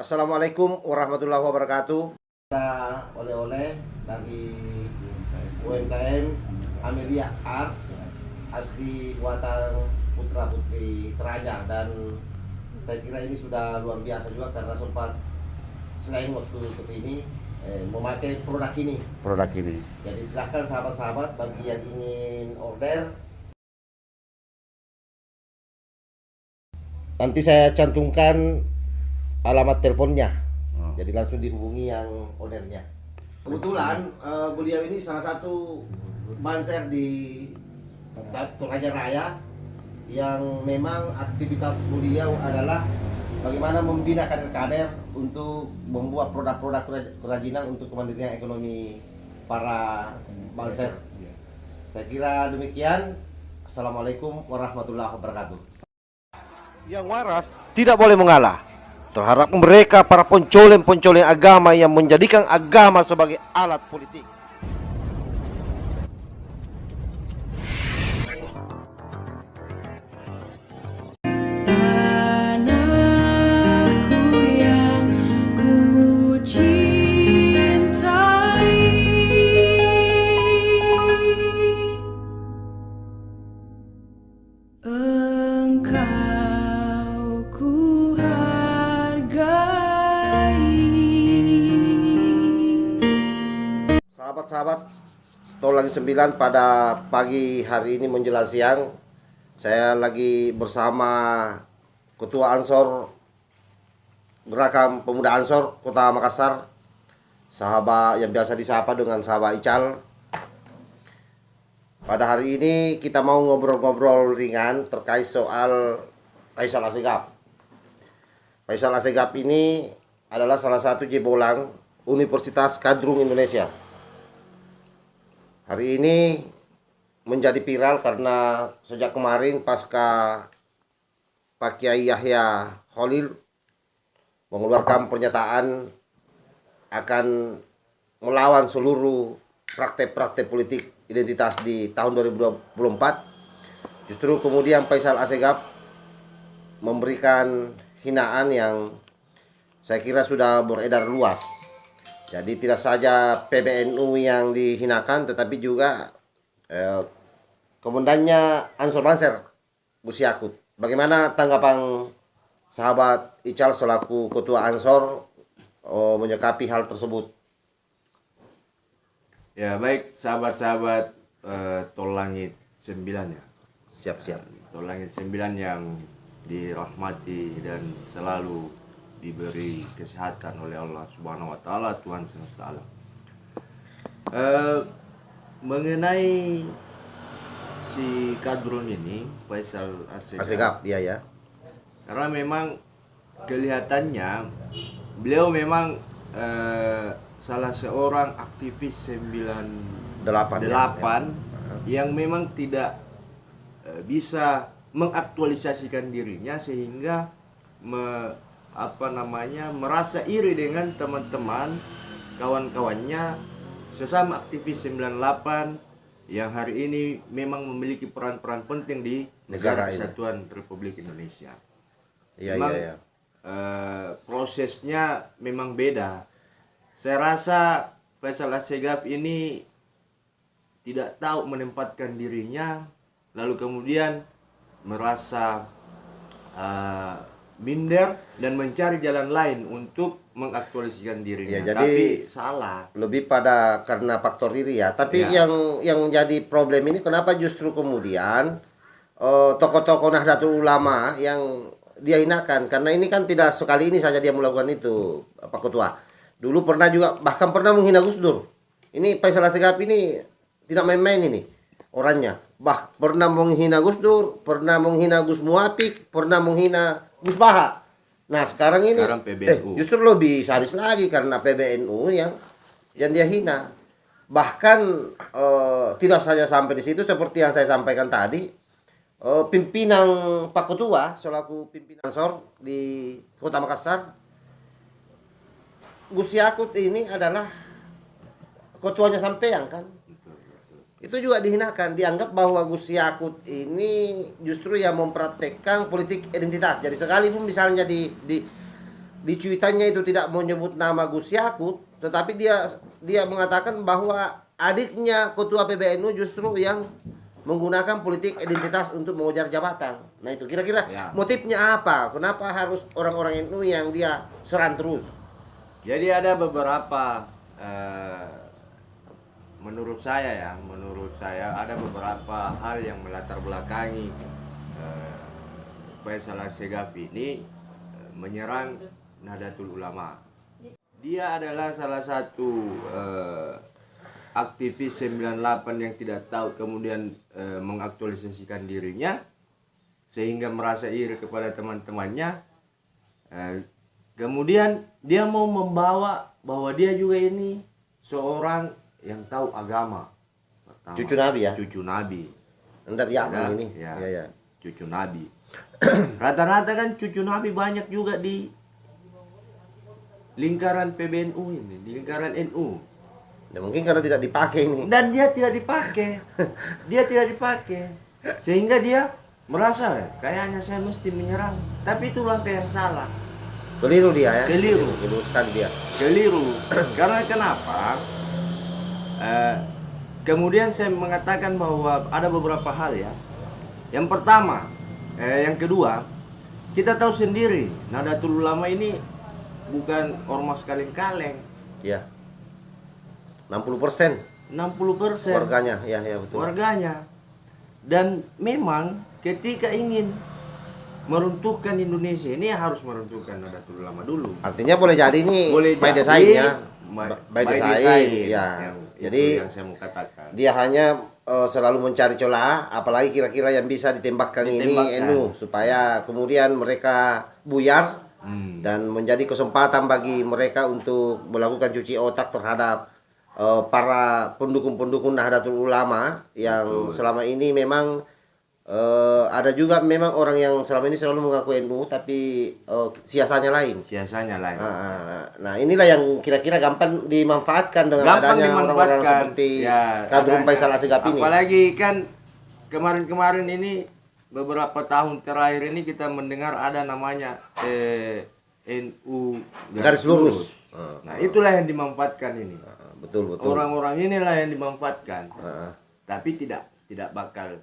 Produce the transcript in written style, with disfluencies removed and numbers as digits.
Assalamualaikum warahmatullahi wabarakatuh. Kita oleh-oleh dari UMKM Amelia Art asli buatan putra putri Teraja, dan saya kira ini sudah luar biasa juga karena sempat selain waktu kesini memakai produk ini. Jadi silahkan sahabat-sahabat bagi yang ingin order, nanti saya cantumkan alamat teleponnya. Jadi langsung dihubungi yang ownernya. Kebetulan beliau ini salah satu banser di Toraja Raya yang memang aktivitas beliau adalah bagaimana membina kader-kader untuk membuat produk-produk kerajinan untuk kemandirian ekonomi para banser. Saya kira demikian. Assalamualaikum warahmatullahi wabarakatuh. Yang waras tidak boleh mengalah terhadap mereka para pencoleng-pencoleng agama yang menjadikan agama sebagai alat politik. Tanahku yang ku cintai, engkau ku Sahabat-sahabat Tol Langit 9, pada pagi hari ini menjelang siang, saya lagi bersama Ketua Ansor Gerakan Pemuda Ansor Kota Makassar, sahabat yang biasa disapa dengan sahabat Ical. Pada hari ini kita mau ngobrol-ngobrol ringan terkait soal Faisal Assegaf. Faisal Assegaf ini adalah salah satu jebolan Universitas Kadrun Indonesia. Hari ini menjadi viral karena sejak kemarin pasca Pak Kiai Yahya Khalil mengeluarkan pernyataan akan melawan seluruh praktek-praktek politik identitas di tahun 2024, justru kemudian Faisal Assegaf memberikan hinaan yang saya kira sudah beredar luas. Jadi tidak saja PBNU yang dihinakan, tetapi juga komandannya Ansor Banser, Gus Yakut. Bagaimana tanggapan sahabat Ical selaku Ketua Ansor menyikapi hal tersebut? Ya baik, sahabat-sahabat Tol Langit 9 ya. Siap-siap. Tol Langit 9 yang dirahmati dan selalu diberi kesehatan oleh Allah Subhanahu wa taala, Tuhan semesta alam. Mengenai si kadrun ini, Faisal Assegaf, iya ya. karena memang kelihatannya beliau memang salah seorang aktivis 98 yang memang tidak bisa mengaktualisasikan dirinya sehingga merasa iri dengan teman-teman kawan-kawannya sesama aktivis 98 yang hari ini memang memiliki peran-peran penting di negara Kesatuan Republik Indonesia. Memang prosesnya memang beda. Saya rasa Faisal Assegaf ini tidak tahu menempatkan dirinya, lalu kemudian merasa minder dan mencari jalan lain untuk mengaktualisasikan dirinya. Ya, jadi tapi salah. Lebih pada karena faktor diri ya. Tapi Ya. yang jadi problem ini kenapa justru kemudian tokoh-tokoh Nahdlatul Ulama yang dia hinakan, karena ini kan tidak sekali ini saja dia melakukan itu, Pak Ketua. Dulu pernah juga, bahkan pernah menghina Gus Dur. Ini Faisal Assegaf ini tidak main-main ini orangnya. Pernah menghina Gus Dur, pernah menghina Gus Muafik, pernah menghina Gus Baha. Nah sekarang ini PBNU. justru lebih sadis lagi karena PBNU yang dia hina. Bahkan tidak saja sampai di situ, seperti yang saya sampaikan tadi, pimpinan Pak Ketua selaku pimpinan Ansor di Kota Makassar, Gus Yakut ini adalah ketuanya sampean kan. Itu juga dihinakan, dianggap bahwa Gus Yakut ini justru yang mempraktekkan politik identitas. Jadi sekalipun misalnya di di cuitannya itu tidak menyebut nama Gus Yakut, tetapi dia mengatakan bahwa adiknya ketua PBNU justru yang menggunakan politik identitas untuk mengejar jabatan. Nah itu kira-kira motifnya apa? Kenapa harus orang-orang NU yang dia serang terus? Jadi ada beberapa menurut saya ada beberapa hal yang melatar belakangi Faisal Assegaf ini menyerang Nahdlatul Ulama. Dia adalah salah satu aktivis 98 yang tidak tahu kemudian mengaktualisasikan dirinya sehingga merasa iri kepada teman-temannya. Kemudian dia mau membawa bahwa dia juga ini seorang yang tahu agama. Pertama, Cucu Nabi ya? Cucu Nabi. Dari Yaman ini. Ya, Ya. cucu Nabi. Rata-rata kan cucu Nabi banyak juga di lingkaran PBNU ini, di lingkaran NU. Ya, mungkin karena tidak dipakai ini. Dan dia tidak dipakai. Dia tidak dipakai. Sehingga dia merasa kayaknya saya mesti menyerang. Tapi itu langkah yang salah. Keliru dia ya. Keliru. Keliru sekali dia. Keliru. Karena kenapa? Kemudian saya mengatakan bahwa ada beberapa hal ya. Yang pertama, yang kedua, kita tahu sendiri Nahdlatul Ulama ini bukan ormas kaleng-kaleng. Ya. 60% 60% warganya, ya betul. warganya. Dan memang ketika ingin meruntuhkan Indonesia ini harus meruntuhkan Nahdlatul Ulama dulu. Artinya boleh jadi ini Boleh by jadi, design ya. by By design, design ya. Jadi yang saya mau katakan. dia hanya selalu mencari celah, apalagi kira-kira yang bisa ditembakkan ini NU supaya kemudian mereka buyar dan menjadi kesempatan bagi mereka untuk melakukan cuci otak terhadap para pendukung-pendukung Nahdlatul Ulama yang selama ini memang ada juga memang orang yang selama ini selalu mengaku NU tapi siasatnya lain. Siasanya lain. Nah inilah yang kira-kira gampang dimanfaatkan dengan adanya orang-orang seperti Kadrum Faisal Assegaf ini. Apalagi kan kemarin-kemarin ini beberapa tahun terakhir ini kita mendengar ada namanya NU Garis Lurus. Nah itulah yang dimanfaatkan ini. Betul. Orang-orang inilah yang dimanfaatkan. Tapi tidak bakal